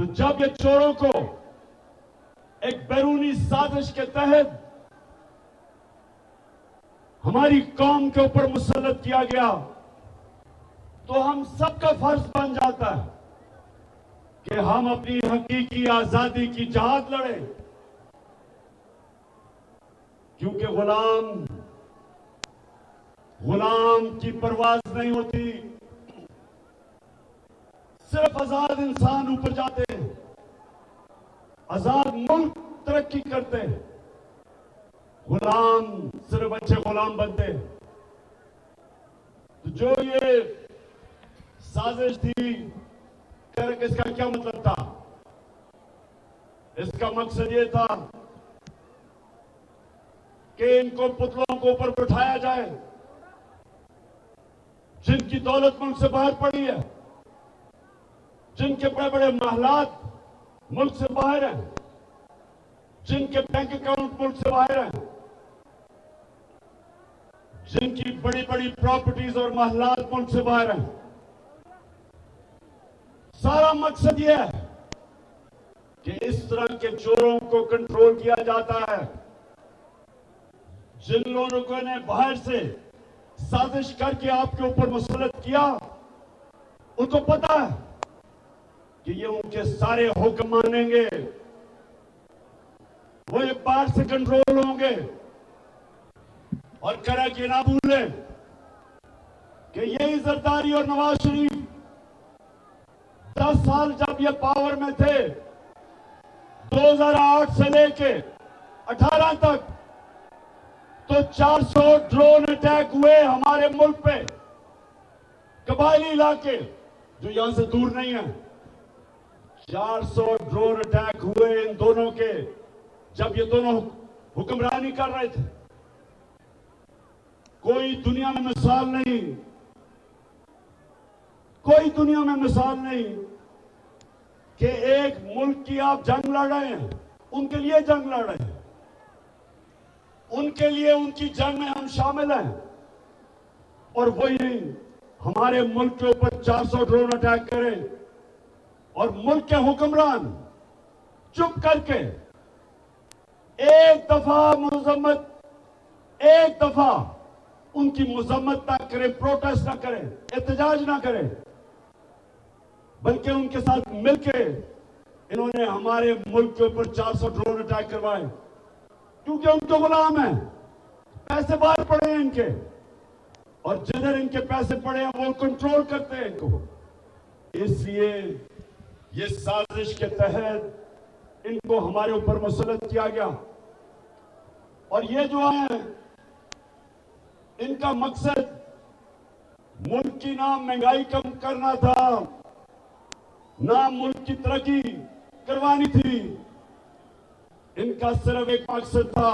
तो जब ये चोरों को एक बैरूनी साजिश के तहत हमारी कौम के ऊपर मुसल्लत किया गया, तो हम सबका फर्ज बन जाता है कि हम अपनी हकीकी आजादी की जहाद लड़ें, क्योंकि गुलाम की परवाज नहीं होती। सिर्फ आजाद इंसान ऊपर जाते हैं, आजाद मुल्क तरक्की करते हैं, गुलाम सिर्फ अच्छे गुलाम बनते हैं। तो जो ये साजिश थी, इसका क्या मतलब था? इसका मकसद ये था कि इनको पुतलों को ऊपर उठाया जाए, जिनकी दौलत मुल्क से बाहर पड़ी है, जिनके बड़े बड़े महलात मुल्क से बाहर हैं, जिनके बैंक अकाउंट मुल्क से बाहर हैं, जिनकी बड़ी बड़ी प्रॉपर्टीज और महलात मुल्क से बाहर हैं। सारा मकसद यह है कि इस तरह के चोरों को कंट्रोल किया जाता है। जिन लोगों ने बाहर से साजिश करके आपके ऊपर मुसल्लत किया, उनको पता है कि ये उनके सारे हुक्म मानेंगे, वो ये बाहर से कंट्रोल होंगे। और करा कि ना भूलें कि यही जरदारी और नवाज शरीफ 10 साल जब ये पावर में थे, 2008 से लेके 18 तक, तो 400 ड्रोन अटैक हुए हमारे मुल्क पे, कबायली इलाके जो यहां से दूर नहीं है। 400 ड्रोन अटैक हुए इन दोनों के, जब ये दोनों हुक्मरानी कर रहे थे। कोई दुनिया में मिसाल नहीं, कोई दुनिया में मिसाल नहीं कि एक मुल्क की आप जंग लड़ रहे हैं, उनके लिए जंग लड़ रहे हैं, उनके लिए उनकी जंग में हम शामिल हैं, और वही नहीं हमारे मुल्क के ऊपर 400 ड्रोन अटैक करें और मुल्क के हुक्मरान चुप करके एक दफा उनकी मजम्मत ना करें, प्रोटेस्ट ना करें, एहतजाज ना करें, बल्कि उनके साथ मिलकर इन्होंने हमारे मुल्क के ऊपर 400 ड्रोन अटैक करवाए, क्योंकि उनके गुलाम हैं, पैसे बाहर पड़े हैं इनके, और जिधर इनके पैसे पड़े हैं वो कंट्रोल करते हैं इनको। इसलिए ये साजिश के तहत इनको हमारे ऊपर मुसल्लत किया गया। और ये जो है, इनका मकसद मुल्क की ना महंगाई कम करना था, ना मुल्क की तरक्की करवानी थी। इनका सिर्फ एक मकसद था,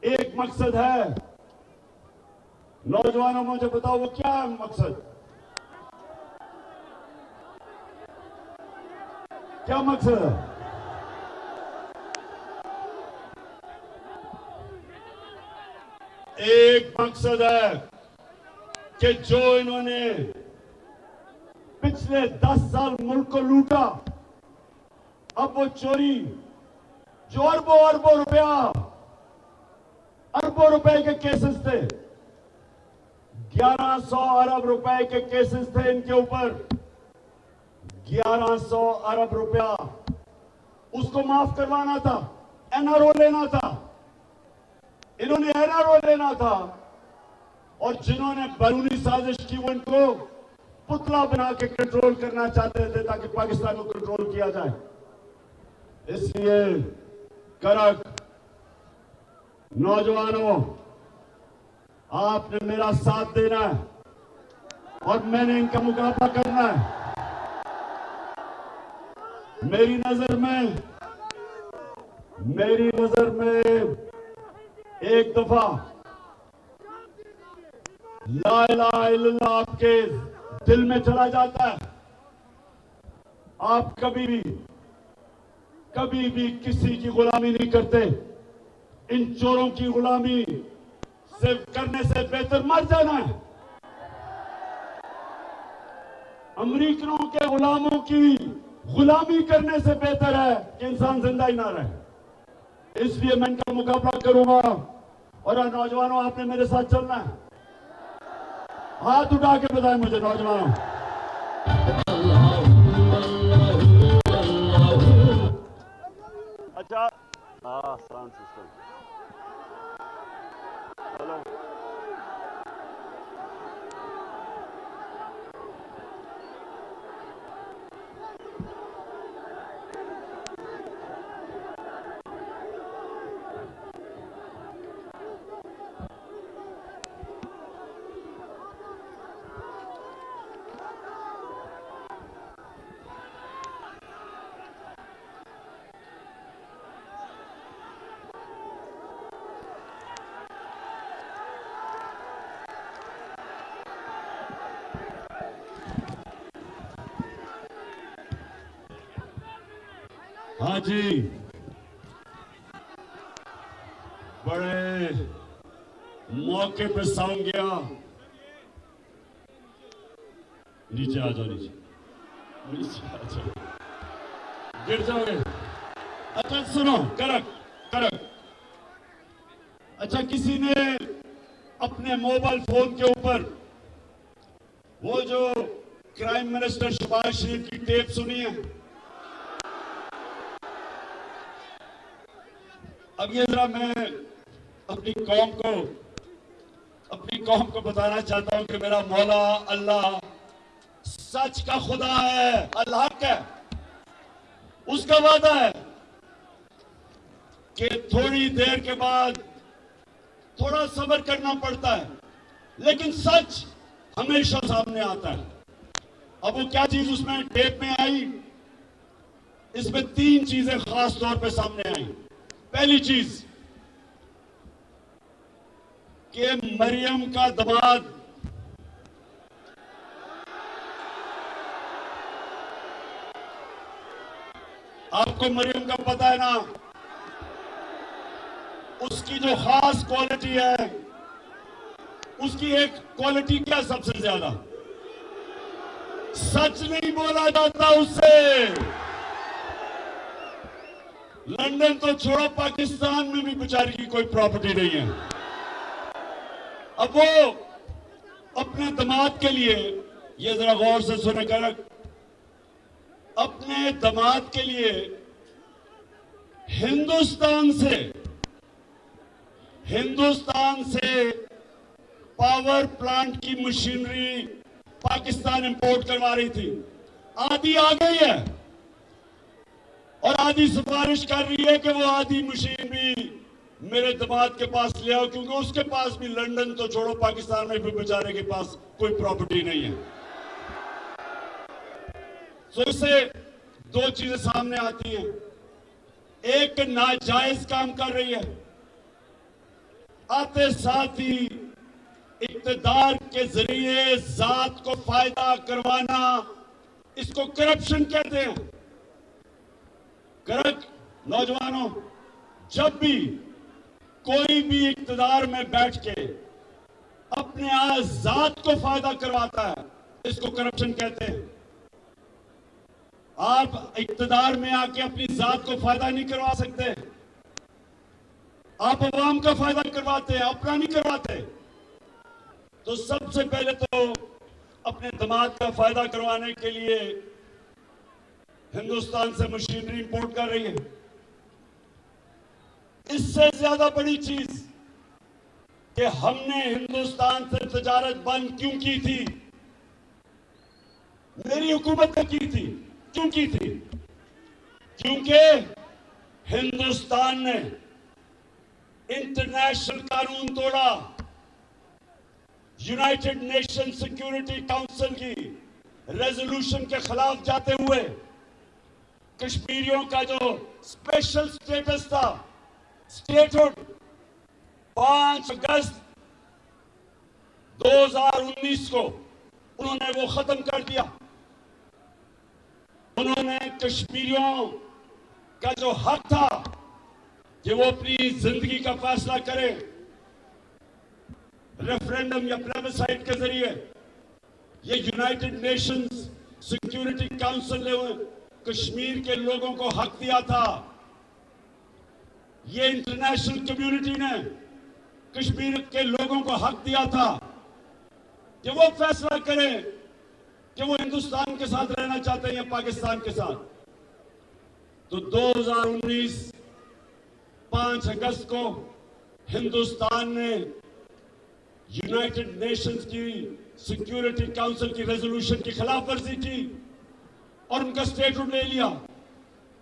एक मकसद है। नौजवानों, मुझे बताओ वो क्या है मकसद? क्या मकसद है? एक मकसद है कि जो इन्होंने पिछले 10 साल मुल्क को लूटा, अब वो चोरी जो अरबों रुपए के केसेस थे, 1100 अरब रुपए के केसेस थे इनके ऊपर, 1100 अरब रुपया उसको माफ करवाना था, एनआरओ लेना था, इन्होंने एनआरओ लेना था। और जिन्होंने बैरूनी साजिश की वो इनको पुतला बना के कंट्रोल करना चाहते थे ताकि पाकिस्तान को कंट्रोल किया जाए। इसलिए करक नौजवानों, आपने मेरा साथ देना है और मैंने इनका मुकाबला करना है। मेरी नजर में एक दफा ला इलाहा इल्लल्लाह आपके दिल में चला जाता है, आप कभी भी किसी की गुलामी नहीं करते। इन चोरों की गुलामी सिर्फ करने से बेहतर मर जाना है। अमेरिकनों के गुलामों की गुलामी करने से बेहतर है कि इंसान जिंदा ही ना रहे। इसलिए मैं इनका मुकाबला करूंगा। और नौजवानों, आपने मेरे साथ चलना है। हाथ उठा के बताएं मुझे नौजवानों। अच्छा, साउंड सिस्टम हेलो। हाँ जी, बड़े मौके पे साउंड गया। नीचे आ जाओ, नीचे आ जाओ, गिर जाओगे। अच्छा सुनो, कड़क कड़क। अच्छा, किसी ने अपने मोबाइल फोन के ऊपर वो जो क्राइम मिनिस्टर शहबाज शरीफ की टेप सुनी है? अब ये जरा मैं अपनी कौम को बताना चाहता हूं कि मेरा मौला अल्लाह सच का खुदा है, अल्लाह का। उसका वादा है कि थोड़ी देर के बाद थोड़ा सब्र करना पड़ता है, लेकिन सच हमेशा सामने आता है। अब वो क्या चीज उसमें टेप में आई? इसमें 3 चीजें खास तौर पे सामने आई। पहली चीज कि मरियम का दामाद आपको मरियम का पता है ना, उसकी जो खास क्वालिटी है, उसकी एक क्वालिटी क्या सबसे ज्यादा? सच नहीं बोला जाता उससे। लंदन तो छोड़ो, पाकिस्तान में भी बेचारी की कोई प्रॉपर्टी नहीं है। अब वो अपने दामाद के लिए, ये जरा गौर से सुने कर, अपने दामाद के लिए हिंदुस्तान से पावर प्लांट की मशीनरी पाकिस्तान इंपोर्ट करवा रही थी। आधी आ गई है और आधी सिफारिश कर रही है कि वो आधी मशीन भी मेरे दामाद के पास ले आओ, क्योंकि उसके पास भी लंदन तो छोड़ो, पाकिस्तान में भी बेचारे के पास कोई प्रॉपर्टी नहीं है। तो इससे 2 चीजें सामने आती हैं। एक, नाजायज काम कर रही है, आते साथ ही इक्तदार के जरिए जात को फायदा करवाना, इसको करप्शन कहते हैं। नौजवानों, जब भी कोई भी इक्तदार में बैठ के अपने जात को फायदा करवाता है, इसको करप्शन कहते हैं। आप इक्तदार में आके अपनी जात को फायदा नहीं करवा सकते। आप अवाम का फायदा करवाते हैं, अपना नहीं करवाते। तो सबसे पहले तो अपने दामाद का फायदा करवाने के लिए हिंदुस्तान से मशीनरी इंपोर्ट कर रही है। इससे ज्यादा बड़ी चीज कि हमने हिंदुस्तान से तजारत बंद क्यों की थी? मेरी हुकूमत ने की थी। क्यों की थी? क्योंकि हिंदुस्तान ने इंटरनेशनल कानून तोड़ा। यूनाइटेड नेशन सिक्योरिटी काउंसिल की रेजोल्यूशन के खिलाफ जाते हुए कश्मीरियों का जो स्पेशल स्टेटस था, स्टेटहुड, 5 अगस्त 2019 को उन्होंने वो खत्म कर दिया। उन्होंने कश्मीरियों का जो हक था कि वो अपनी जिंदगी का फैसला करें, रेफरेंडम या प्लेबिसाइट के जरिए, ये यूनाइटेड नेशंस सिक्योरिटी काउंसिल ने कश्मीर के लोगों को हक दिया था। ये इंटरनेशनल कम्युनिटी ने कश्मीर के लोगों को हक दिया था कि वो फैसला करें कि वो हिंदुस्तान के साथ रहना चाहते हैं या पाकिस्तान के साथ। तो 2019 5 अगस्त को हिंदुस्तान ने यूनाइटेड नेशंस की सिक्योरिटी काउंसिल की रेजोल्यूशन की खिलाफ वर्जी की और उनका स्टेटमेंट ले लिया।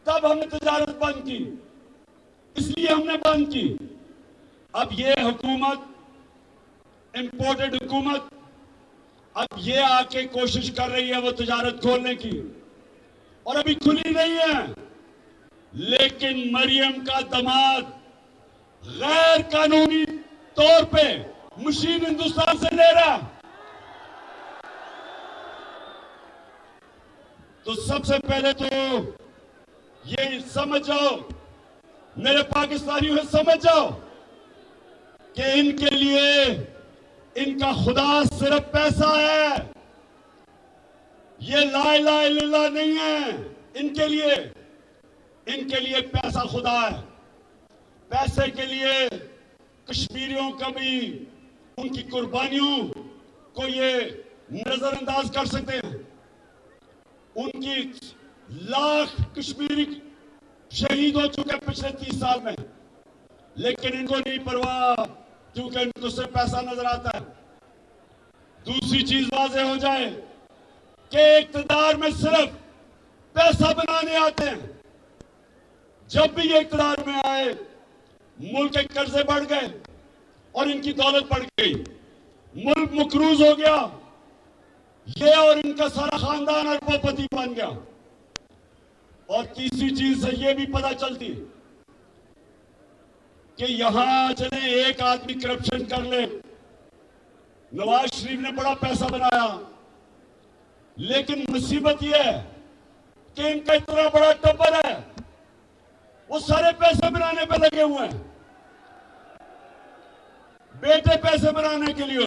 तब हमने तजारत बंद की, इसलिए हमने बंद की। अब ये हुकूमत, इंपोर्टेड हुकूमत, अब ये आके कोशिश कर रही है वो तजारत खोलने की, और अभी खुली नहीं है। लेकिन मरियम का दामाद गैर कानूनी तौर पे मशीन हिंदुस्तान से ले रहा। तो सबसे पहले तो ये समझ जाओ, मेरे पाकिस्तानियों में समझ जाओ कि इनके लिए इनका खुदा सिर्फ पैसा है। ये ला इलाहा इल्लल्लाह नहीं है। इनके लिए पैसा खुदा है। पैसे के लिए कश्मीरियों का भी उनकी कुर्बानियों को ये नजरअंदाज कर सकते हैं। उनकी लाख कश्मीरी शहीद हो चुके पिछले 30 साल में, लेकिन इनको नहीं परवाह, क्योंकि इनको सिर्फ पैसा नजर आता है। दूसरी चीज वाज़ेह हो जाए कि इक़्तिदार में सिर्फ पैसा बनाने आते हैं। जब भी ये इक़्तिदार में आए, मुल्क के कर्जे बढ़ गए और इनकी दौलत बढ़ गई, मुल्क मकरूज हो गया। ये और इनका सारा खानदान अरबोपति बन गया। और तीसरी चीज से ये भी पता चलती कि यहां चले एक आदमी करप्शन कर ले। नवाज शरीफ ने बड़ा पैसा बनाया, लेकिन मुसीबत यह है कि इनका इतना बड़ा टब्बर है, वो सारे पैसे बनाने पे लगे हुए हैं। बेटे पैसे बनाने के लिए,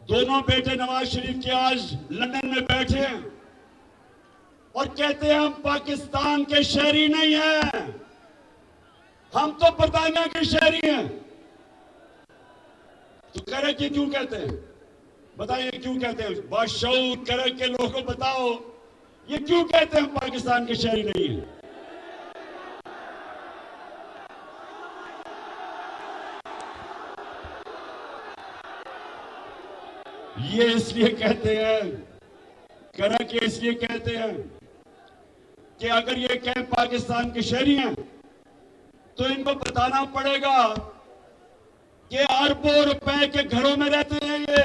दोनों बेटे नवाज शरीफ के आज लंदन में बैठे हैं और कहते हैं हम पाकिस्तान के शहरी नहीं हैं, हम तो बरतानिया के शहरी हैं। तो करे कि क्यों कहते हैं? बताइए क्यों कहते हैं? बाशऊर करे के लोगों को बताओ, ये क्यों कहते हैं हम पाकिस्तान के शहरी नहीं हैं? ये इसलिए कहते हैं, करा के इसलिए कहते हैं कि अगर ये कहें पाकिस्तान के शहरी हैं तो इनको बताना पड़ेगा कि अरबों रुपए के घरों में रहते हैं ये।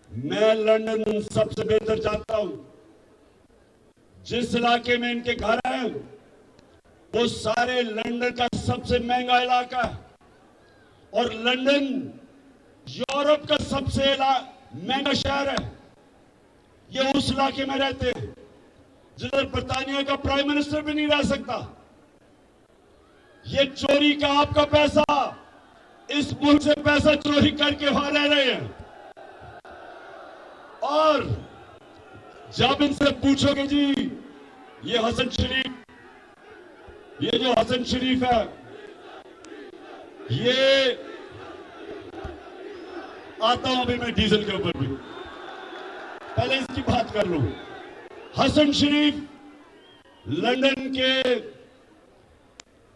मैं लंदन सबसे बेहतर जानता हूं। जिस इलाके में इनके घर हैं वो सारे लंदन का सबसे महंगा इलाका है, और लंदन यूरोप का सबसे महंगा शहर है। ये उस इलाके में रहते हैं जिधर बरतानिया का प्राइम मिनिस्टर भी नहीं रह सकता। ये चोरी का आपका पैसा, इस मुल्क से पैसा चोरी करके वहां रह रहे हैं। और जब इनसे पूछोगे जी ये हसन शरीफ, ये जो हसन शरीफ है, ये आता हूं अभी मैं डीजल के ऊपर भी, पहले इसकी बात कर लूं। हसन शरीफ लंदन के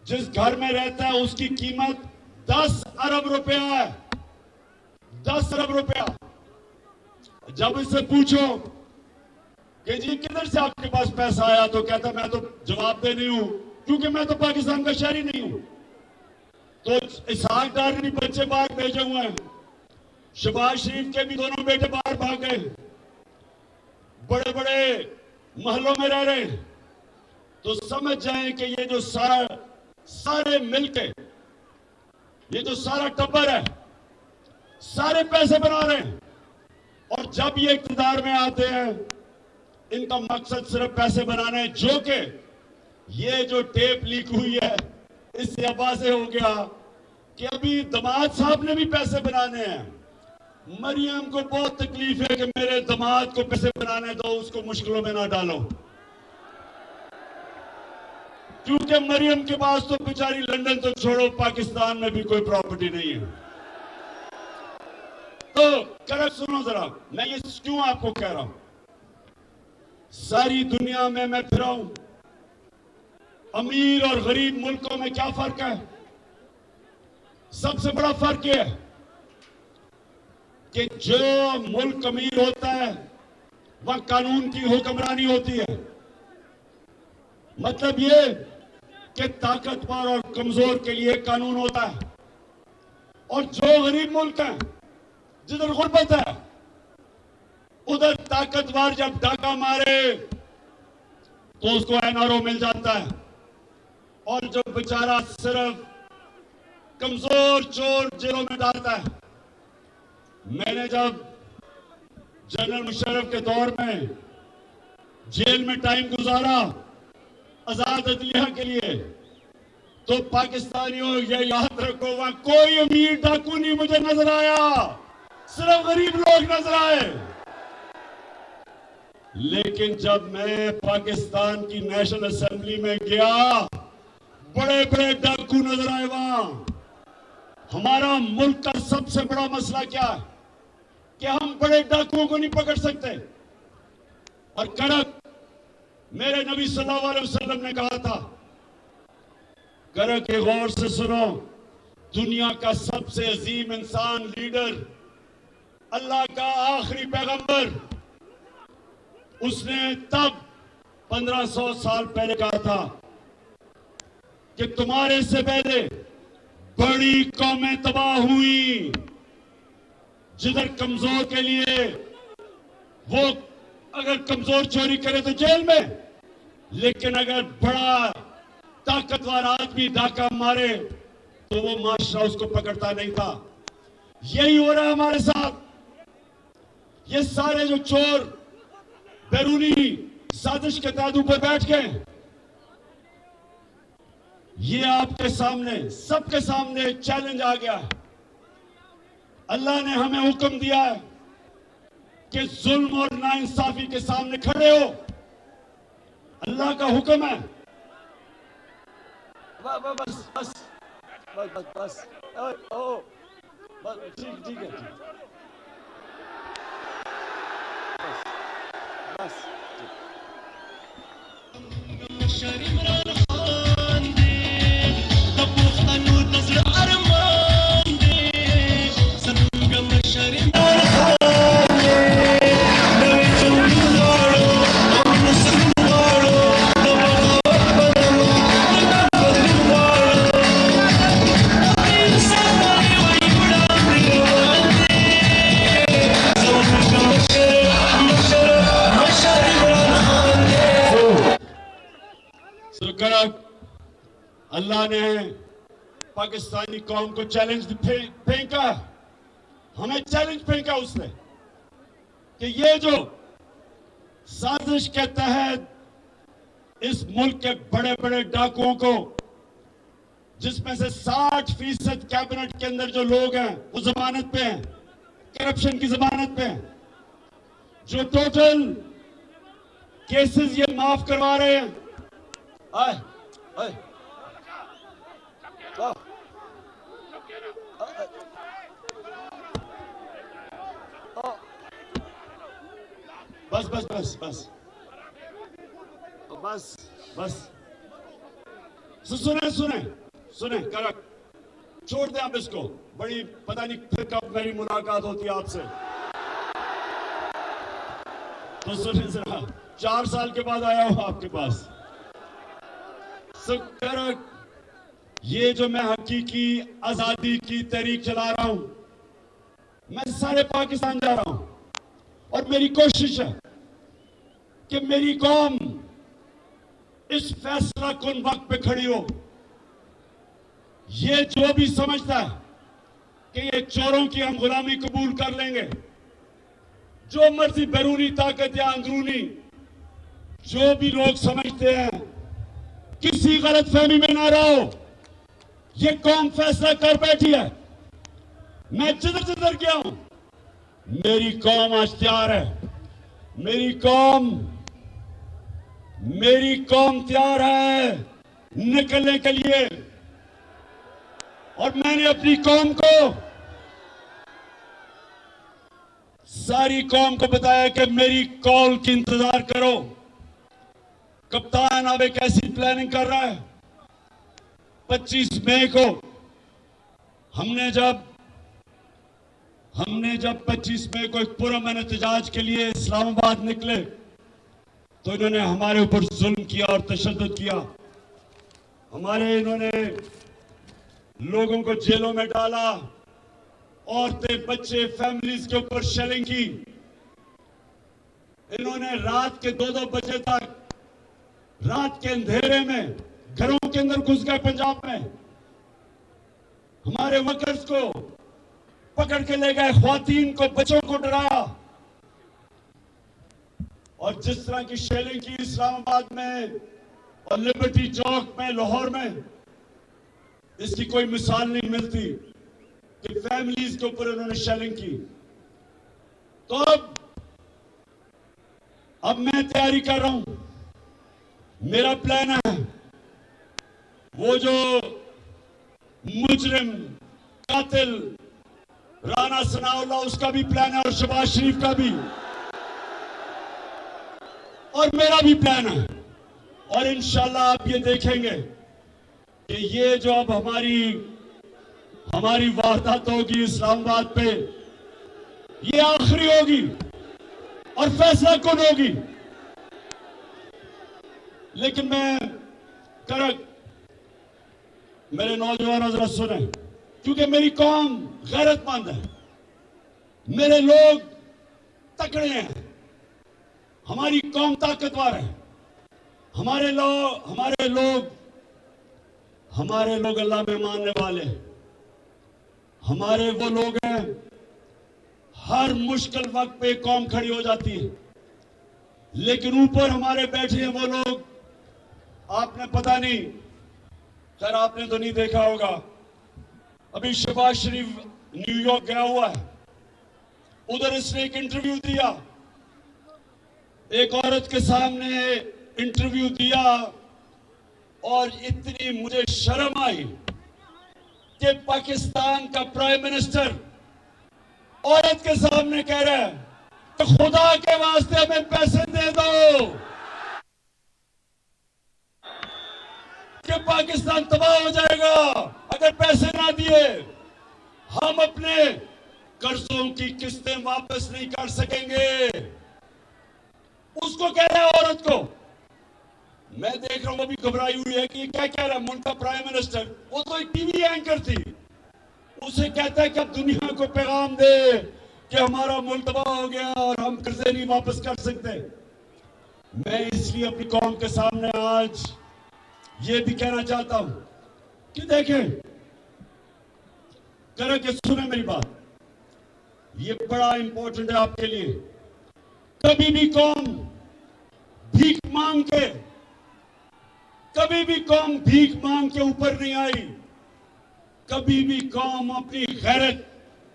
जिस घर में रहता है उसकी कीमत 10 अरब रुपया है। 10 अरब रुपया। जब इससे पूछो कि जी किधर से आपके पास पैसा आया, तो कहता मैं तो जवाब दे नहीं हूं क्योंकि मैं तो पाकिस्तान का शहरी नहीं हूं। तो इसहाक डार ने भी बच्चे बाहर भेजे हुए हैं, शहबाज शरीफ के भी दोनों बेटे बाहर भाग गए, बड़े बड़े महलों में रह रहे हैं। तो समझ जाएं कि ये जो सारे मिलके, ये जो सारा टब्बर है, सारे पैसे बना रहे हैं। और जब ये इक़्तिदार में आते हैं, इनका मकसद सिर्फ पैसे बनाना है। जो कि ये जो टेप लीक हुई है, इससे वाज़ेह हो गया कि अभी दामाद साहब ने भी पैसे बनाने हैं। मरियम को बहुत तकलीफ है कि मेरे दामाद को पैसे बनाने दो, उसको मुश्किलों में ना डालो, क्योंकि मरियम के पास तो बेचारी लंदन तो छोड़ो, पाकिस्तान में भी कोई प्रॉपर्टी नहीं है। तो करेक्ट सुनो जरा, मैं ये क्यों आपको कह रहा हूं। सारी दुनिया में मैं फिरा हूं, अमीर और गरीब मुल्कों में क्या फर्क है? सबसे बड़ा फर्क यह है कि जो मुल्क अमीर होता है वह कानून की हुक्मरानी होती है। मतलब ये कि ताकतवर और कमजोर के लिए कानून होता है, और जो गरीब मुल्क है जिधर गुर्बत है, उधर ताकतवर जब डाका मारे तो उसको एनआरओ मिल जाता है, और जो बेचारा सिर्फ कमजोर चोर जेलों में डालता है। मैंने जब जनरल मुशर्रफ के दौर में जेल में टाइम गुजारा आजाद अदलिया के लिए, तो पाकिस्तानियों ये याद रखो, वहां कोई अमीर डाकू नहीं मुझे नजर आया, सिर्फ गरीब लोग नजर आए। लेकिन जब मैं पाकिस्तान की नेशनल असेंबली में गया, बड़े बड़े डाकू नजर आए वहां। हमारा मुल्क का सबसे बड़ा मसला क्या है कि हम बड़े डाकुओं को नहीं पकड़ सकते। और कड़क, मेरे नबी सल्लल्लाहु अलैहि वसल्लम ने कहा था, कड़क गौर से सुनो, दुनिया का सबसे अजीम इंसान, लीडर, अल्लाह का आखिरी पैगंबर, उसने तब 1500 साल पहले कहा था कि तुम्हारे से पहले बड़ी कौमें तबाह हुई, जिधर कमजोर के लिए, वो अगर कमजोर चोरी करे तो जेल में, लेकिन अगर बड़ा ताकतवर आदमी डाका मारे तो वो माशरा उसको पकड़ता नहीं था। यही हो रहा है हमारे साथ। ये सारे जो चोर बैरूनी साजिश के तहत ऊपर बैठ गए, ये आपके सामने, सबके सामने चैलेंज आ गया है। अल्लाह ने हमें हुक्म दिया है कि जुल्म और नाइंसाफी के सामने खड़े हो। अल्लाह का हुक्म है। बस बस बस बस बस बस ठीक है, बस अल्लाह ने पाकिस्तानी कौम को चैलेंज फेंका, हमें चैलेंज फेंका उसने कि ये जो साजिश के तहत इस मुल्क के बड़े बड़े डाकुओं को, जिसमें से 60% कैबिनेट के अंदर जो लोग हैं वो जमानत पे हैं, करप्शन की जमानत पे हैं, जो टोटल केसेस ये माफ करवा रहे हैं। आए आए बस बस बस बस बस बस सुने सुने सुने, करेक्ट, छोड़ दे आप इसको। बड़ी पता नहीं फिर कब मेरी मुलाकात होती है आपसे। तो सुने जरा, 4 साल के बाद आया हूं आपके पास। करेक्ट, ये जो मैं हकीकी आजादी की तहरीक चला रहा हूं, मैं सारे पाकिस्तान जा रहा हूं, और मेरी कोशिश है कि मेरी कौम इस फैसला कुन वक्त पे खड़ी हो। ये जो भी समझता है कि ये चोरों की हम गुलामी कबूल कर लेंगे, जो मर्जी बैरूनी ताकत या अंदरूनी जो भी लोग समझते हैं, किसी गलत फहमी में ना रहो। ये कौम फैसला कर बैठी है। मैं जिधर जिधर गया हूं, मेरी कौम आज तैयार है। मेरी कौम तैयार है निकलने के लिए। और मैंने अपनी कौम को, सारी कौम को बताया कि मेरी कॉल की इंतजार करो। कप्तान अब एक ऐसी प्लानिंग कर रहा है। 25 मई को हमने जब 25 मई को एक पुरअमन एहतजाज के लिए इस्लामाबाद निकले तो इन्होंने हमारे ऊपर जुल्म किया और तशद्दुद किया। इन्होंने लोगों को जेलों में डाला, औरतें, बच्चे, फैमिलीज के ऊपर शेलिंग की। इन्होंने रात के 2-2 बजे तक, रात के अंधेरे में घरों के अंदर घुस गए। पंजाब में हमारे वर्कर्स को पकड़ के ले गए, ख्वातीन को, बच्चों को डराया। और जिस तरह की शेलिंग की इस्लामाबाद में और लिबर्टी चौक में, लाहौर में, इसकी कोई मिसाल नहीं मिलती कि फैमिलीज के ऊपर उन्होंने शेलिंग की। तो अब मैं तैयारी कर रहा हूं। मेरा प्लान है, वो जो मुजरिम कातिल राना सनाउल्लाह, उसका भी प्लान है, और शहबाज शरीफ का भी, और मेरा भी प्लान है। और इंशाल्लाह आप ये देखेंगे कि ये जो अब हमारी वारदात होगी इस्लामाबाद पे, ये आखिरी होगी और फैसला कौन होगी। लेकिन मेरे नौजवान हज़रात सुने, क्योंकि मेरी कौम गैरतमंद है, मेरे लोग तकड़े हैं, हमारी कौम ताकतवर है। हमारे लोग अल्लाह में मानने वाले, हमारे वो लोग हैं, हर मुश्किल वक्त पे कौम खड़ी हो जाती है। लेकिन ऊपर हमारे बैठे हैं वो लोग, आपने पता नहीं, खैर आपने तो नहीं देखा होगा, अभी शहबाज शरीफ न्यूयॉर्क गया हुआ है, उधर इसने एक इंटरव्यू दिया, एक औरत के सामने इंटरव्यू दिया, और इतनी मुझे शर्म आई कि पाकिस्तान का प्राइम मिनिस्टर औरत के सामने कह रहा है कि खुदा के वास्ते हमें पैसे दे दो कि पाकिस्तान तबाह हो जाएगा अगर पैसे ना दिए। हम अपने कर्जों की किस्तें वापस नहीं कर सकेंगे। उसको कह रहा है औरत को। मैं देख रहा हूं वो भी घबराई हुई है कि क्या कह रहा है मुल्क का प्राइम मिनिस्टर। वो तो एक टीवी एंकर थी, उसे कहता है कि अब दुनिया को पैगाम दे कि हमारा मुल्क तबाह हो गया और हम कर्जे नहीं वापस कर सकते। मैं इसलिए अपनी कौम के सामने आज ये भी कहना चाहता हूं कि देखें, करके सुने मेरी बात, ये बड़ा इंपॉर्टेंट है आपके लिए। कभी भी कौम भीख मांग के ऊपर नहीं आई। कभी भी कौम अपनी गैरत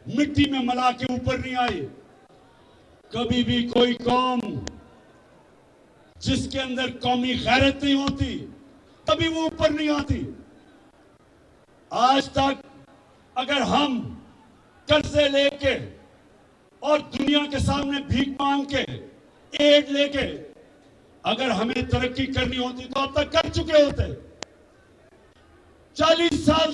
मिट्टी में मिला के ऊपर नहीं आई। कभी भी कोई कौम जिसके अंदर कौमी गैरत नहीं होती, कभी वो ऊपर नहीं आती। आज तक अगर हम कर्जे लेके और दुनिया के सामने भीख मांग के, एड लेके अगर हमें तरक्की करनी होती तो अब तक कर चुके होते। 40 साल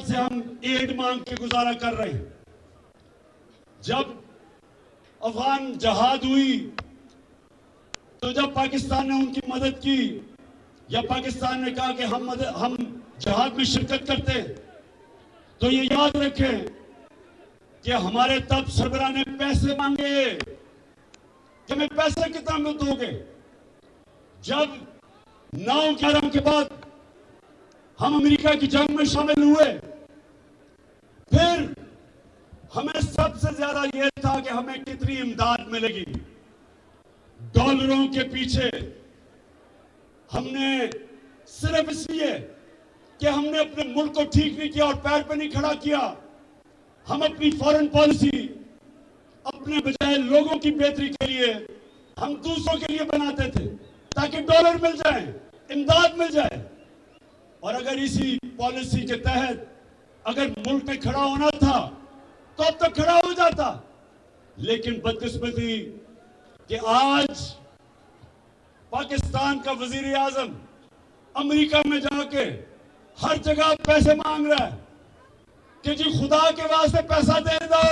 से हम एड मांग के गुजारा कर रहे हैं। जब अफगान जहाद हुई तो जब पाकिस्तान ने उनकी मदद की, या पाकिस्तान ने कहा कि हम जहाद में शिरकत करते, तो ये याद रखें कि हमारे तब सरबराह ने पैसे मांगे कि हमें पैसे कितना में दोगे। जब 9/11 के बाद हम अमेरिका की जंग में शामिल हुए, फिर हमें सबसे ज्यादा यह था कि हमें कितनी इमदाद मिलेगी। डॉलरों के पीछे हमने सिर्फ इसलिए कि हमने अपने मुल्क को ठीक नहीं किया और पैर पर नहीं खड़ा किया, हम अपनी फॉरेन पॉलिसी अपने बजाय लोगों की बेहतरी के लिए हम दूसरों के लिए बनाते थे ताकि डॉलर मिल जाए, इमदाद मिल जाए। और अगर इसी पॉलिसी के तहत अगर मुल्क में खड़ा होना था तो अब तक खड़ा हो जाता। लेकिन बदकिस्मती कि आज पाकिस्तान का वजीर आजम अमेरिका में जाके हर जगह पैसे मांग रहा है कि जी खुदा के वास्ते पैसा दे दो।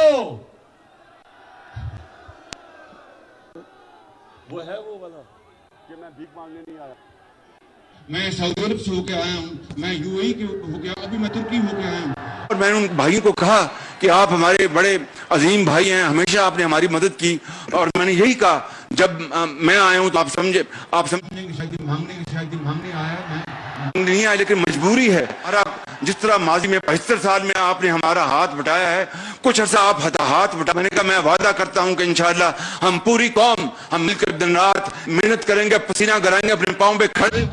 वो है वो वाला कि मैं भीख मांगने नहीं आया। मैं सऊदी अरब से होके आया हूँ, मैं यूएई के होके, अभी मैं तुर्की होके आया हूँ। और मैंने उन भाइयों को कहा कि आप हमारे बड़े अजीम भाई हैं, हमेशा आपने हमारी मदद की। और मैंने यही कहा जब मैं आया हूँ तो आप समझेंगे शायद मांगने आया, मैं नहीं आया, लेकिन मजबूरी है। और आप जिस तरह माजी में 75 साल में आपने हमारा हाथ बटाया है, कुछ अर्सा आप हाथ बटा। मैंने कहा मैं वादा करता हूं कि इंशाअल्लाह हम पूरी कौम हम मिलकर दिन रात मेहनत करेंगे, पसीना गराएंगे, अपने पांव पे खड़े।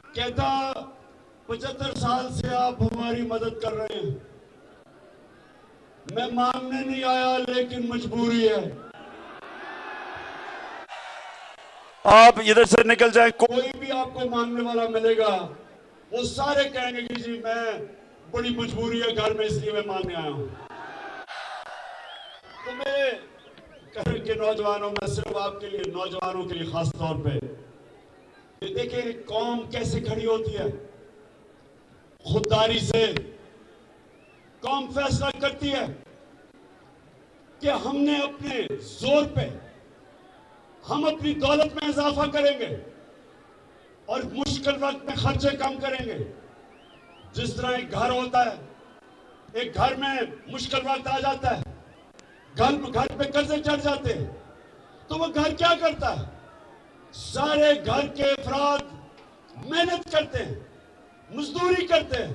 कहता 75 साल से आप हमारी मदद कर रहे हैं। मैं मांगने नहीं आया, लेकिन मजबूरी है। आप इधर से निकल जाए, कोई भी आपको मांगने वाला मिलेगा, वो सारे कहेंगे कि जी मैं बड़ी मजबूरी है घर में, इसलिए मैं मांगने आया हूं। तो मेरे घर के नौजवानों, मैं सिर्फ आपके लिए, नौजवानों के लिए खास तौर पे, देखिए कौम कैसे खड़ी होती है। खुददारी से कौम फैसला करती है कि हमने अपने जोर पे हम अपनी दौलत में इजाफा करेंगे और मुश्किल वक्त में खर्चे कम करेंगे। जिस तरह एक घर होता है, एक घर में मुश्किल वक्त आ जाता है, घर पे कर्जे चढ़ जाते हैं, तो वो घर क्या करता है, सारे घर के अफराद मेहनत करते हैं, मजदूरी करते हैं,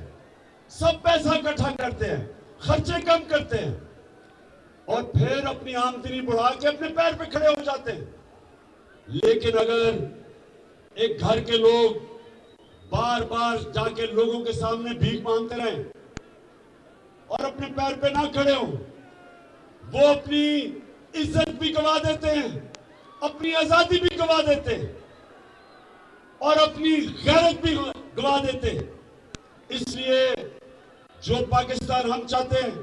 सब पैसा इकट्ठा करते हैं, खर्चे कम करते हैं और फिर अपनी आमदनी बढ़ा के अपने पैर पे खड़े हो जाते हैं। लेकिन अगर एक घर के लोग बार बार जाके लोगों के सामने भीख मांगते रहें और अपने पैर पे ना खड़े हों, वो अपनी इज्जत भी गवा देते हैं, अपनी आजादी भी गवा देते हैं और अपनी गैरत भी गवा देते हैं। इसलिए जो पाकिस्तान हम चाहते हैं,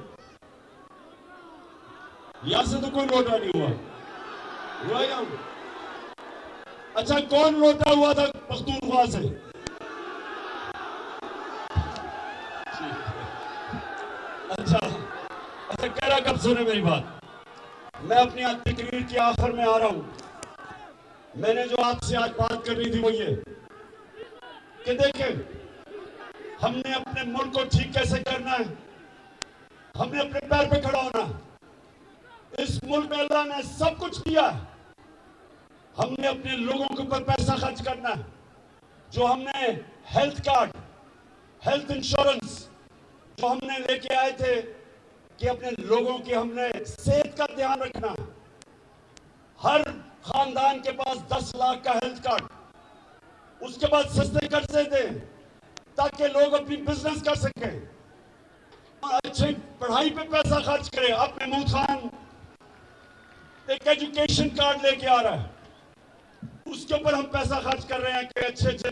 यहां से तो कोई लौटा नहीं हुआ यहां। अच्छा, कौन लौटा हुआ था पख्तूनख्वा से? अच्छा, कह रहा, कब सुने मेरी बात। मैं अपनी तकरीर के आखिर में आ रहा हूं। मैंने जो आपसे आज बात करनी थी वो ये कि देखें, हमने अपने मुल्क को ठीक कैसे करना है, हमने अपने पैर पे खड़ा होना है। इस मुल्क में अल्लाह ने सब कुछ दिया है, हमने अपने लोगों के ऊपर पैसा खर्च करना है। जो हमने हेल्थ कार्ड, हेल्थ इंश्योरेंस जो हमने लेके आए थे कि अपने लोगों की हमने सेहत का ध्यान रखना है। हर खानदान के पास 10 लाख का हेल्थ कार्ड, उसके बाद सस्ते कर्जे दें ताकि लोग अपनी बिजनेस कर सकें और अच्छी पढ़ाई पे पैसा खर्च करें। अब महमूद खान एक एजुकेशन कार्ड लेके आ रहा है, उसके ऊपर हम पैसा खर्च कर रहे हैं कि अच्छे अच्छे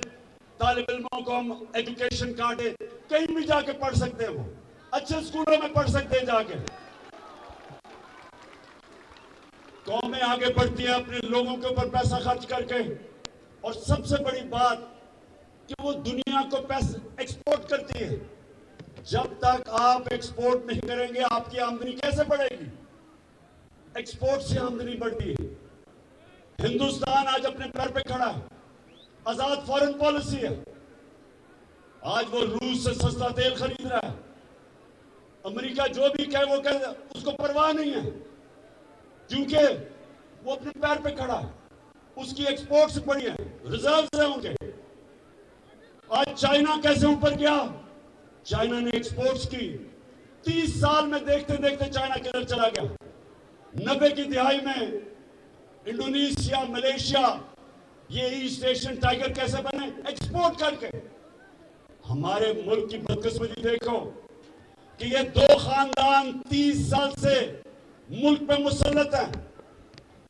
तालिब इल्मों को हम एजुकेशन कार्ड है, कहीं भी जाके पढ़ सकते हैं, वो अच्छे स्कूलों में पढ़ सकते हैं जाके। कौमें आगे बढ़ती है अपने लोगों के ऊपर पैसा खर्च करके, और सबसे बड़ी बात कि वो दुनिया को पैसा एक्सपोर्ट करती है। जब तक आप एक्सपोर्ट नहीं करेंगे, आपकी आमदनी कैसे बढ़ेगी? एक्सपोर्ट से आमदनी बढ़ती है। हिंदुस्तान आज अपने पैर पे खड़ा है, आजाद फॉरेन पॉलिसी है। आज वो रूस से सस्ता तेल खरीद रहा है। अमेरिका जो भी कहे वो कहे, उसको परवाह नहीं है, क्योंकि वो अपने पैर पे खड़ा है। उसकी एक्सपोर्ट्स बड़ी है, रिजर्व्स हैं उनके। आज चाइना कैसे ऊपर गया? चाइना ने एक्सपोर्ट्स की। 30 साल में देखते देखते चाइना किधर चला गया। 90 की दिहाई में इंडोनेशिया, मलेशिया, ये ईस्ट एशियन टाइगर कैसे बने? एक्सपोर्ट करके। हमारे मुल्क की बदकिस्मती देखो कि ये दो खानदान 30 साल से मुल्क पे मुसल्लत हैं।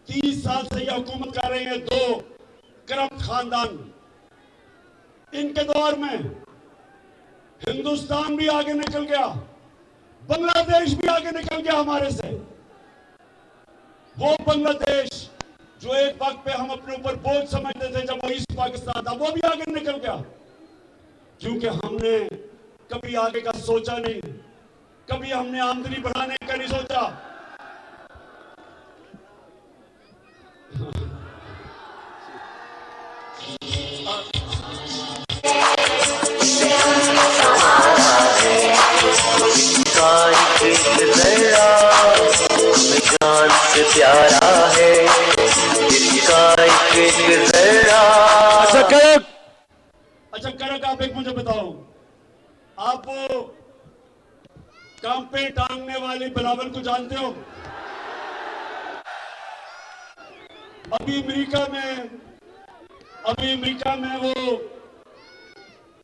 30 साल से ये हुकूमत कर रहे हैं दो करप्ट खानदान। इनके दौर में हिंदुस्तान भी आगे निकल गया, बांग्लादेश भी आगे निकल गया हमारे से। वो बांग्लादेश जो एक वक्त पे हम अपने ऊपर बोझ समझते थे जब वो ईस्ट पाकिस्तान था, वो भी आगे निकल गया, क्योंकि हमने कभी आगे का सोचा नहीं, कभी हमने आमदनी बढ़ाने का नहीं सोचा। जान से प्यारा है इसका एक जरा। अच्छा करक, आप एक मुझे बताओ, आप वो काम पे टांगने वाली बिलावल को जानते हो? अभी अमेरिका में वो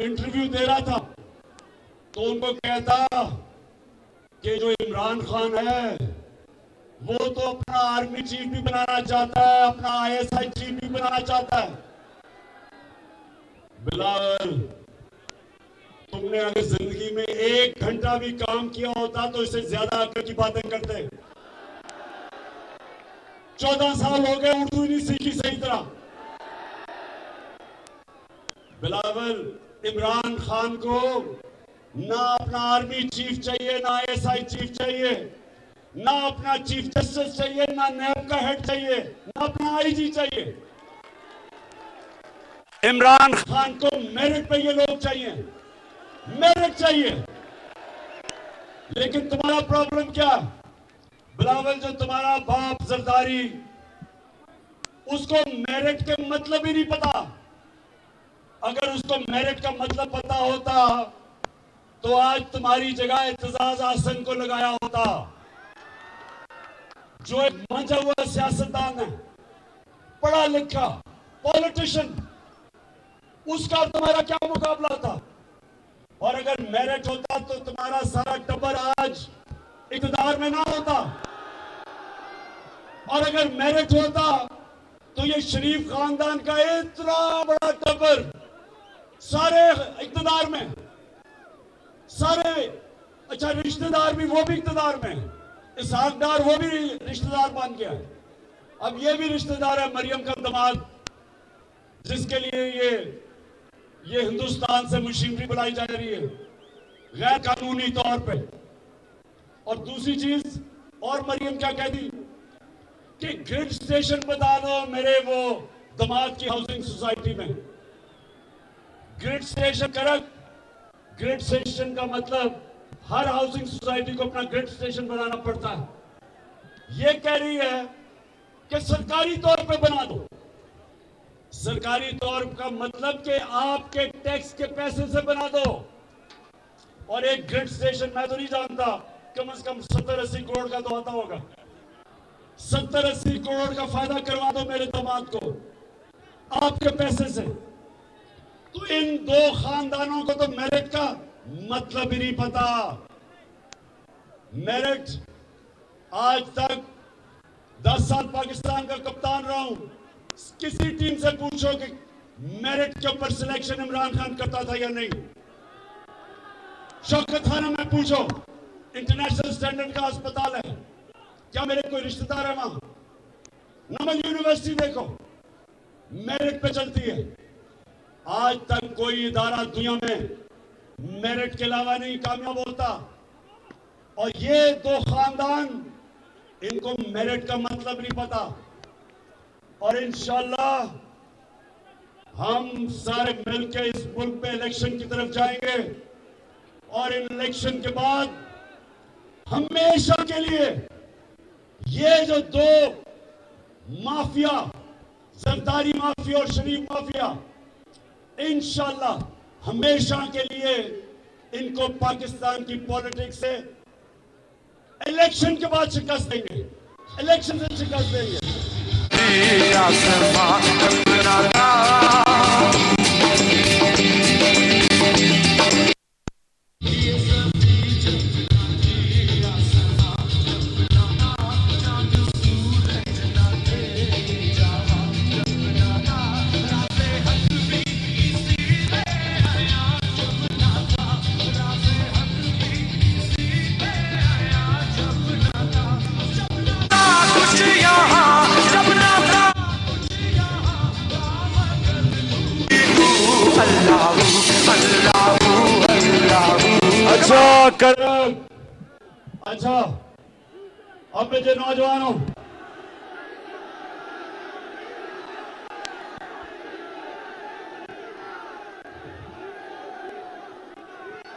इंटरव्यू दे रहा था, तो उनको कहता कि जो इमरान खान है वो तो अपना आर्मी चीफ भी बनाना चाहता है, अपना आईएसआई चीफ भी बनाना चाहता है। बिलावल, तुमने अगर जिंदगी में 1 घंटा भी काम किया होता तो इससे ज्यादा अक्ल की बातें करते। 14 साल हो गए, उर्दू नहीं सीखी सही तरह। बिलावल, इमरान खान को ना अपना आर्मी चीफ चाहिए, ना आईएसआई चीफ चाहिए, ना अपना चीफ जस्टिस चाहिए, ना नैब का हेड चाहिए, ना अपना आईजी चाहिए। इमरान खान को मेरिट पे ये लोग चाहिए, मेरिट चाहिए। लेकिन तुम्हारा प्रॉब्लम क्या? बिलावल, जो तुम्हारा बाप जरदारी, उसको मेरिट के मतलब ही नहीं पता। अगर उसको मेरिट का मतलब पता होता तो आज तुम्हारी जगह एतजाज आसन को लगाया होता, जो एक मंझा हुआ सियासतदान है, पढ़ा लिखा पॉलिटिशियन। उसका और तुम्हारा क्या मुकाबला था? और अगर मेरिट होता तो तुम्हारा सारा टब्बर आज इक़्तिदार में ना होता, और अगर मेरिट होता तो ये शरीफ खानदान का इतना बड़ा टब्बर सारे इक़्तिदार में, सारे अच्छा रिश्तेदार भी, वो भी इक़्तिदार में। इसहाक डार वो भी रिश्तेदार बन गया है। अब ये भी रिश्तेदार है, मरियम का दामाद, जिसके लिए ये हिंदुस्तान से मशीनरी बुलाई जा रही है गैर कानूनी तौर पे। और दूसरी चीज, और मरियम क्या कहती कि ग्रिड स्टेशन बता दो मेरे वो दामाद की हाउसिंग सोसाइटी में। ग्रिड स्टेशन करक, ग्रिड स्टेशन का मतलब हर हाउसिंग सोसाइटी को अपना ग्रिड स्टेशन बनाना पड़ता है। ये कह रही है कि सरकारी तौर पे बना दो। सरकारी तौर का मतलब कि आपके टैक्स के पैसे से बना दो। और एक ग्रिड स्टेशन मैं तो नहीं जानता, कम से कम 70-80 करोड़ का तो आता होगा। 70-80 करोड़ का फायदा करवा दो मेरे दामाद को आपके पैसे से। तो इन दो खानदानों को तो मेरिट का मतलब ही नहीं पता। मेरिट, आज तक 10 साल पाकिस्तान का कप्तान रहा हूं, किसी टीम से पूछो कि मेरिट के ऊपर सिलेक्शन इमरान खान करता था या नहीं। शौकत खाना में पूछो, इंटरनेशनल स्टैंडर्ड का अस्पताल है, क्या मेरे कोई रिश्तेदार है वहां? नमल यूनिवर्सिटी देखो, मेरिट पे चलती है। आज तक कोई इदारा दुनिया में मेरिट के अलावा नहीं कामयाब होता। और ये दो खानदान इनको मेरिट का मतलब नहीं पता। और इंशाल्लाह हम सारे मिलकर इस मुल्क में इलेक्शन की तरफ जाएंगे और इन इलेक्शन के बाद हमेशा के लिए ये जो दो माफिया, जरदारी माफिया और शरीफ माफिया, इंशाल्लाह हमेशा के लिए इनको पाकिस्तान की पॉलिटिक्स से इलेक्शन के बाद शिकस्त देंगे, इलेक्शन से शिकस्त देंगे। अच्छा कर, अच्छा अब मुझे नौजवानों,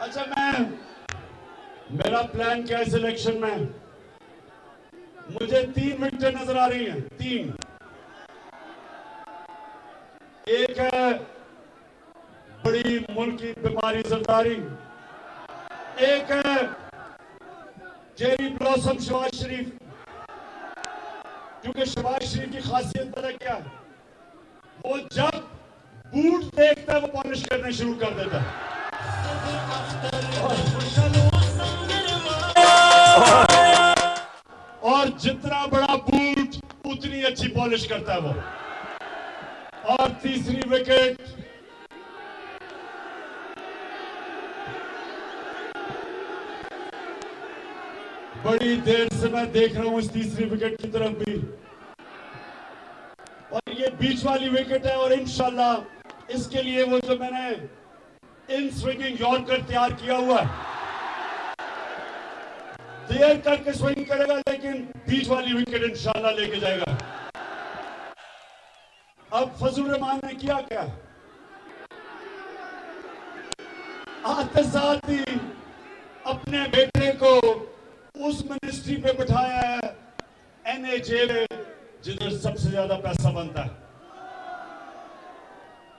अच्छा मेरा प्लान क्या है इस इलेक्शन में? मुझे 3 विकेटें नजर आ रही हैं, 3। एक है बड़ी मुल्क की बीमारी जरदारी, एक है चेरी ब्लॉसम शहबाज शरीफ, क्योंकि शहबाज शरीफ की खासियत पता क्या है? वो जब बूट देखता है वो पॉलिश करने शुरू कर देता है। और जितना बड़ा बूट उतनी अच्छी पॉलिश करता है वो। और तीसरी विकेट बड़ी देर से मैं देख रहा हूं इस तीसरी विकेट की तरफ भी, और ये बीच वाली विकेट है। और इंशाल्लाह इसके लिए वो जो मैंने इन स्विंगिंग यॉर्कर तैयार किया हुआ है, देर करके स्विंग करेगा लेकिन बीच वाली विकेट इंशाल्लाह लेके जाएगा। अब फजल रहमान ने किया क्या? आते साथ ही अपने बेटे को उस मिनिस्ट्री पे बिठाया है, NHA में, जिधर सबसे ज्यादा पैसा बनता है।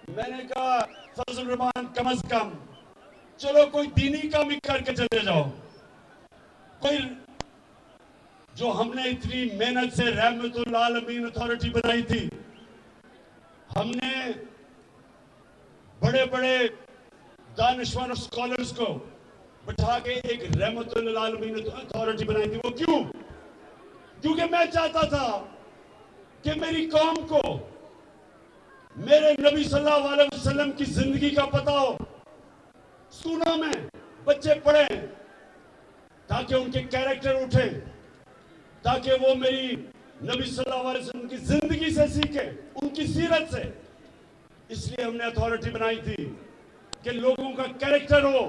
मैंने कहा फजल रहमान कम से कम चलो कोई दीनी काम ही करके चले जाओ, कोई जो हमने इतनी मेहनत से रहमतुल आलमीन अथॉरिटी बनाई थी, हमने बड़े बड़े दानिशवर स्कॉलर्स को बिठा के एक रहमतुल आलमीन अथॉरिटी बनाई थी। वो क्यों? क्योंकि मैं चाहता था कि मेरी कौम को मेरे नबी सल्लल्लाहु अलैहि वसल्लम की जिंदगी का पता हो, स्कूलों में बच्चे पढ़े ताकि उनके कैरेक्टर उठे, ताकि वो मेरी नबी सल्लल्लाहु अलैहि वसल्लम की जिंदगी से सीखे, उनकी सीरत से। इसलिए हमने अथॉरिटी बनाई थी कि लोगों का कैरेक्टर हो।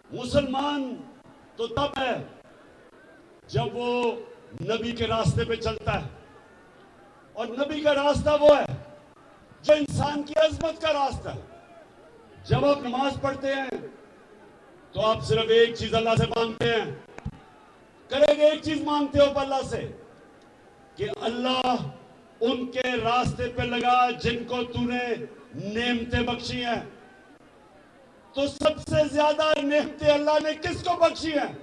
मुसलमान तो तब है जब वो नबी के रास्ते पे चलता है, और नबी का रास्ता वो है जो इंसान की अजमत का रास्ता है। जब आप नमाज पढ़ते हैं तो आप सिर्फ एक चीज अल्लाह से मांगते हैं, करेंगे एक चीज मांगते हो अल्लाह से कि अल्लाह उनके रास्ते पे लगा जिनको तूने नेमतें बख्शी हैं। तो सबसे ज्यादा नेमतें अल्लाह ने किसको बख्शी हैं?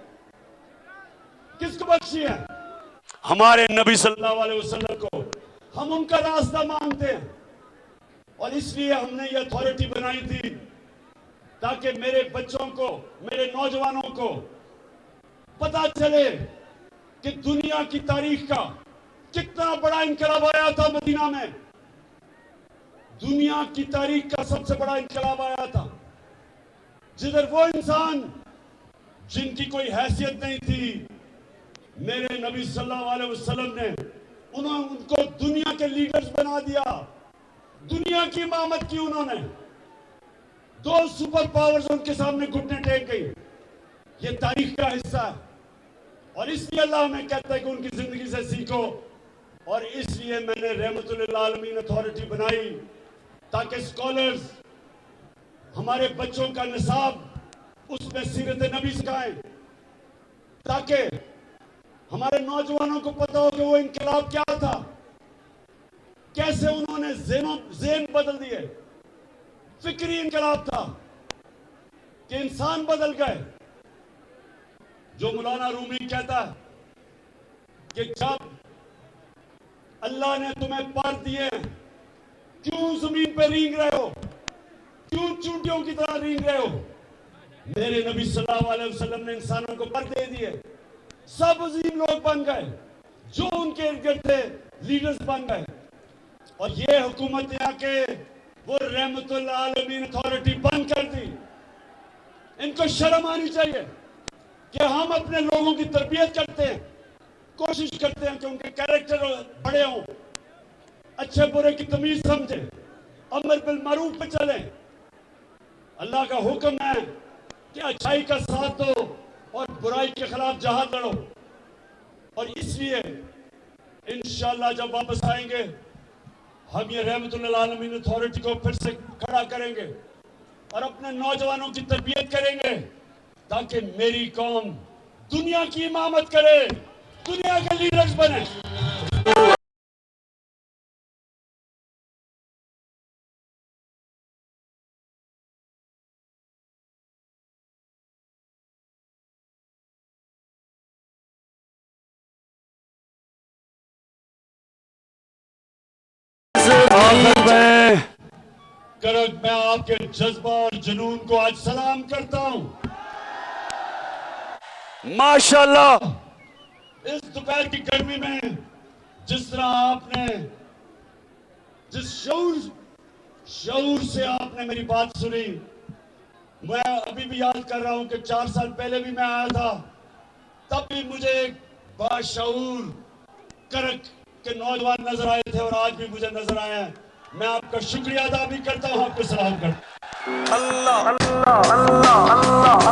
किसको बख्शी है? हमारे नबी सल्लल्लाहु अलैहि वसल्लम को। हम उनका रास्ता मांगते हैं, और इसलिए हमने ये अथॉरिटी बनाई थी ताकि मेरे बच्चों को, मेरे नौजवानों को पता चले कि दुनिया की तारीख का कितना बड़ा इनकलाब आया था मदीना में। दुनिया की तारीख का सबसे बड़ा इनकलाब आया था, जिधर वो इंसान जिनकी कोई हैसियत नहीं थी, मेरे नबी सल्लल्लाहु अलैहि वसल्लम ने उनको दुनिया के लीडर्स बना दिया, दुनिया की इमामत की उन्होंने। 2 सुपर पावर्स उनके सामने घुटने टेक गई। ये तारीख का हिस्सा है। और इसलिए अल्लाह हमें कहता है कि उनकी जिंदगी से सीखो। और इसलिए मैंने रहमतुल्लिल आलमीन अथॉरिटी बनाई ताकि स्कॉलर्स हमारे बच्चों का निसाब उसमें सीरत नबी सिखाएं, ताकि हमारे नौजवानों को पता हो कि वो इनकलाब क्या था, कैसे उन्होंने ज़ेन बदल दिए। फिक्री इनकलाब था कि इंसान बदल गए। जो मौलाना रूमी कहता है कि जब अल्लाह ने तुम्हें पर दिए, क्यों जमीन पे रींग रहे हो, क्यों चूंटियों की तरह रींग रहे हो। मेरे नबी सल्लल्लाहु अलैहि वसल्लम ने इंसानों को पर दे दिए, सब अजीम लोग बन गए, जो उनके इर्द गिर्द थे लीडर्स बन गए। और ये हुकूमत ने आके वो रहमतुल आलमीन अथॉरिटी बंद कर दी। इनको शर्म आनी चाहिए कि हम अपने लोगों की तरबियत करते हैं, कोशिश करते हैं कि उनके कैरेक्टर बड़े हों, अच्छे बुरे की तमीज समझे, अमर बिल मारूफ पे चले। अल्लाह का हुक्म है कि अच्छाई का साथ दो और बुराई के खिलाफ जहाद लड़ो। और इसलिए इंशाअल्लाह जब वापस आएंगे हम ये रहमतुल्लिल आलमीन अथॉरिटी को फिर से खड़ा करेंगे और अपने नौजवानों की तरबियत करेंगे, ताकि मेरी कौम दुनिया की इमामत करे, दुनिया के लीडर्स बने। मैं आपके जज्बा और जुनून को आज सलाम करता हूं। माशाअल्लाह, इस दोपहर की गर्मी में जिस तरह आपने, जिस शऊर से आपने मेरी बात सुनी, मैं अभी भी याद कर रहा हूं कि 4 साल पहले भी मैं आया था, तब भी मुझे एक बाशऊर करक के नौजवान नजर आए थे और आज भी मुझे नजर आए हैं। मैं आपका शुक्रिया अदा भी करता हूं, आपको सलाम करता हूं। अल्लाह अल्लाह अल्लाह अल्लाह।